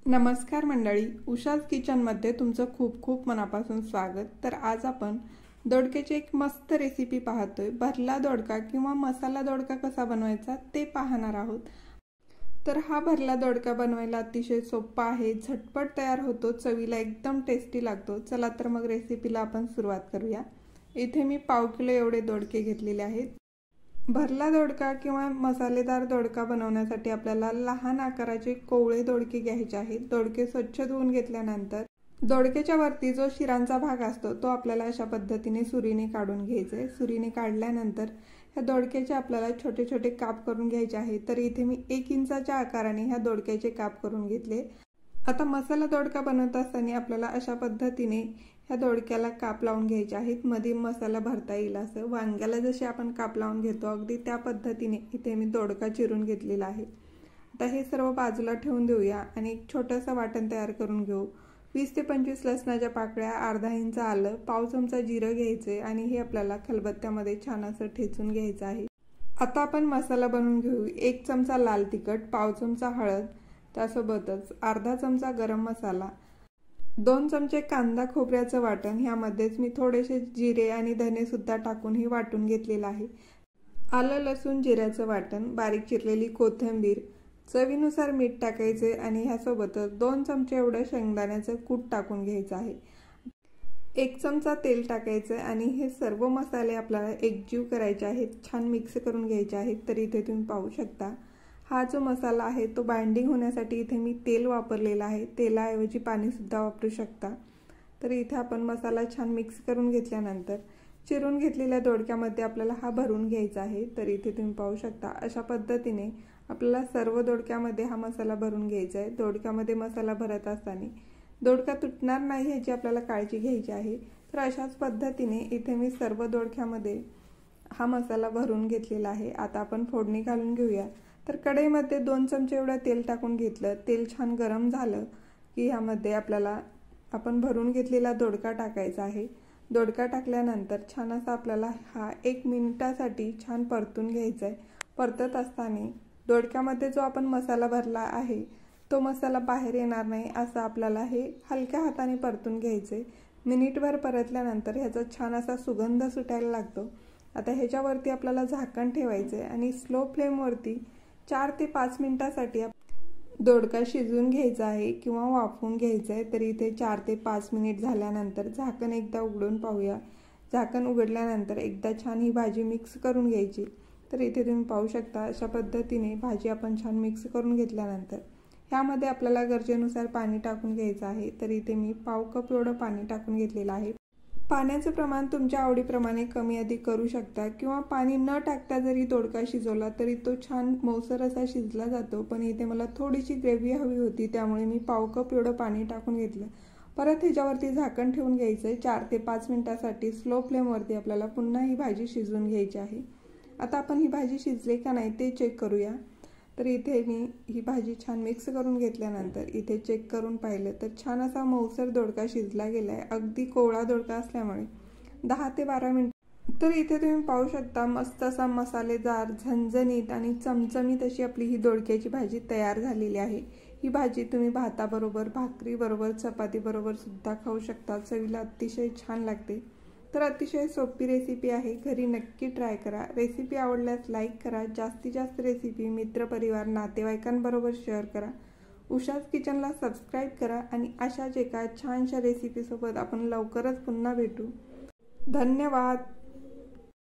नमस्कार मंडळी, उषाज किचनमध्ये तुमचं खूप खूप मनापासून स्वागत। तर आज आपण दोडक्याची एक मस्त रेसिपी पाहतोय। भरला दोडका किंवा मसाला दोडका कसा बनवायचा ते पाहणार आहोत। तर हा भरला दोडका बनवायला अतिशय सोपा आहे, झटपट तयार होतो, चवीला एकदम टेस्टी लागतो। चला तर मग रेसिपीला आपण सुरुवात करूया। इथे मी पाव किलो एवढे दोडके घेतलेले आहेत। भरला दोडका किंवा मसालेदार दोडका बनवण्यासाठी आपल्याला लहान आकाराचे कोवळे दोडके घ्यायचे आहेत। दोडके स्वच्छ धुवून घेतल्यानंतर दोडक्याच्या वरती जो शिरांचा भाग असतो तो आपल्याला अशा पद्धतीने सुरीने काढून घ्यायचा आहे। सुरीने काढल्यानंतर ह्या दोडक्याचे आपल्याला छोटे छोटे काप करून घ्यायचे आहेत। तर इथे मी 1 इंचाच्या आकाराने ह्या दोडक्याचे काप करून घेतले। आता मसाला दोडका बनवत असताना आपल्याला अशा पद्धतीने ह्या दोडक्याला काप लावून घ्यायचे आहेत। मध्ये मसाला भरता येईल असं, वांग्याला जसे आपण काप लावून घेतो अगदी त्या पद्धतीने इथे मी दोडका चिरून घेतलेला आहे। आता हे सर्व बाजूला ठेवून देऊया आणि एक छोटंसं वाटण तयार करून घेऊ। 20 ते 25 लसणाच्या पाकळ्या, अर्धा इंच आलं, पाव चमचा जिरं घ्यायचे आणि हे आपल्याला खलबत्त्यामध्ये छान असं ठेचून घ्यायचं आहे। आता आपण मसाला बनवून घेऊ। 1 चमचा लाल तिखट, पाव चमचा हळद, त्यासोबतच अर्धा चमचा गरम मसाला, 2 चमचे कांदा खोबऱ्याचं वाटण, ह्यामध्येच मी थोडेसे जिरे आणि धने सुद्धा टाकून हे वाटून घेतलेलं आहे। आलं लसूण जिऱ्याचं वाटण, बारीक चिरलेली कोथिंबीर, चवीनुसार मीठ टाकायचे आणि ह्यासोबतच 2 चमचे एवढं शेंगदाण्याचं कूट टाकून घ्यायचं आहे। 1 चमचा तेल टाकायचं आणि हे सर्व मसाले आपल्याला एकजीव करायचे आहेत, छान मिक्स करून घ्यायचे आहेत। तर इथे तुम्ही पाहू शकता हा जो मसाला आहे तो बाइंडिंग होण्यासाठी इथे मी तेल वापरलेला आहे। तेलाऐवजी पाणी सुद्धा वापरू शकता। तर इथे आपण मसाला छान मिक्स करून घेतल्यानंतर चिरून घेतलेल्या दोडक्यामध्ये आपल्याला हा भरून घ्यायचा आहे। तर इथे तुम्ही पाहू शकता अशा पद्धतीने आपल्याला सर्व दोडक्यामध्ये हा मसाला भरून घ्यायचा आहे। दोडक्यामध्ये मसाला भरत असताना दोडका तुटणार नाही याची आपल्याला काळजी घ्यायची आहे। तर अशाच पद्धतीने इथे मी सर्व दोडक्यामध्ये हा मसाला भरून घेतलेला आहे। आता आपण फोडणी घालून घेऊया। तर कढईमध्ये 2 चमचे एवढं तेल टाकून घेतलं। तेल छान गरम झालं की ह्यामध्ये आपल्याला आपण भरून घेतलेला दोडका टाकायचा आहे। दोडका टाकल्यानंतर छान असा आपल्याला हा 1 मिनिटासाठी छान परतून घ्यायचा आहे। परतत असताना दोडक्यामध्ये जो आपण मसाला भरला आहे तो मसाला बाहेर येणार नाही असं आपल्याला हे हलक्या हाताने परतून घ्यायचे। मिनिटभर परतल्यानंतर ह्याचा छान असा सुगंध सुटायला लागतो। आता ह्याच्यावरती आपल्याला झाकण ठेवायचे आणि स्लो फ्लेमवरती 4 ते 5 मिनिटांसाठी दोडका शिजवून घ्यायचा आहे किंवा वाफवून घ्यायचा आहे। तर इथे 4 ते 5 मिनिट झाल्यानंतर झाकण एकदा उघडून पाहूया। झाकण उघडल्यानंतर एकदा छान ही भाजी मिक्स करून घ्यायची। तर इथे तुम्ही पाहू शकता अशा पद्धतीने भाजी आपण छान मिक्स करून घेतल्यानंतर ह्यामध्ये आपल्याला गरजेनुसार पाणी टाकून घ्यायचं आहे। तर इथे मी पाव कप एवढं पाणी टाकून घेतलेलं आहे। पाण्याचं प्रमाण तुमच्या आवडीप्रमाणे कमी अधिक करू शकता किंवा पाणी न टाकता जरी दोडका शिजवला तरी तो छान मऊसर असा शिजला जातो। पण इथे मला थोडीशी ग्रेव्ही हवी होती त्यामुळे मी पाव कप एवढं पाणी टाकून घेतलं। परत ह्याच्यावरती झाकण ठेवून घ्यायचं आहे। 4 ते 5 मिनिटांसाठी स्लो फ्लेमवरती आपल्याला पुन्हा ही भाजी शिजवून घ्यायची आहे। आता आपण ही भाजी शिजली का नाही ते चेक करूया। तर इथे मी ही भाजी छान मिक्स करून घेतल्यानंतर इथे चेक करून पाहिलं तर छान असा मऊसर दोडका शिजला गेला आहे। अगदी कोवळा दोडका असल्यामुळे 10 ते 12 मिनिट। तर इथे तुम्ही पाहू शकता मस्त असा मसालेदार, झणझणीत आणि चमचमीत अशी आपली ही दोडक्याची भाजी तयार झालेली आहे। ही भाजी तुम्ही भाताबरोबर, भाकरीबरोबर, चपातीबरोबर सुद्धा खाऊ शकता। चवीला अतिशय छान लागते। तर अतिशय सोपी रेसिपी आहे, घरी नक्की ट्राय करा। रेसिपी आवडल्यास लाईक करा। जास्तीत जास्त रेसिपी मित्रपरिवार, नातेवाईकांबरोबर शेअर करा। उषाज किचनला सबस्क्राईब करा आणि अशाच एका छानशा रेसिपीसोबत आपण लवकरच पुन्हा भेटू। धन्यवाद।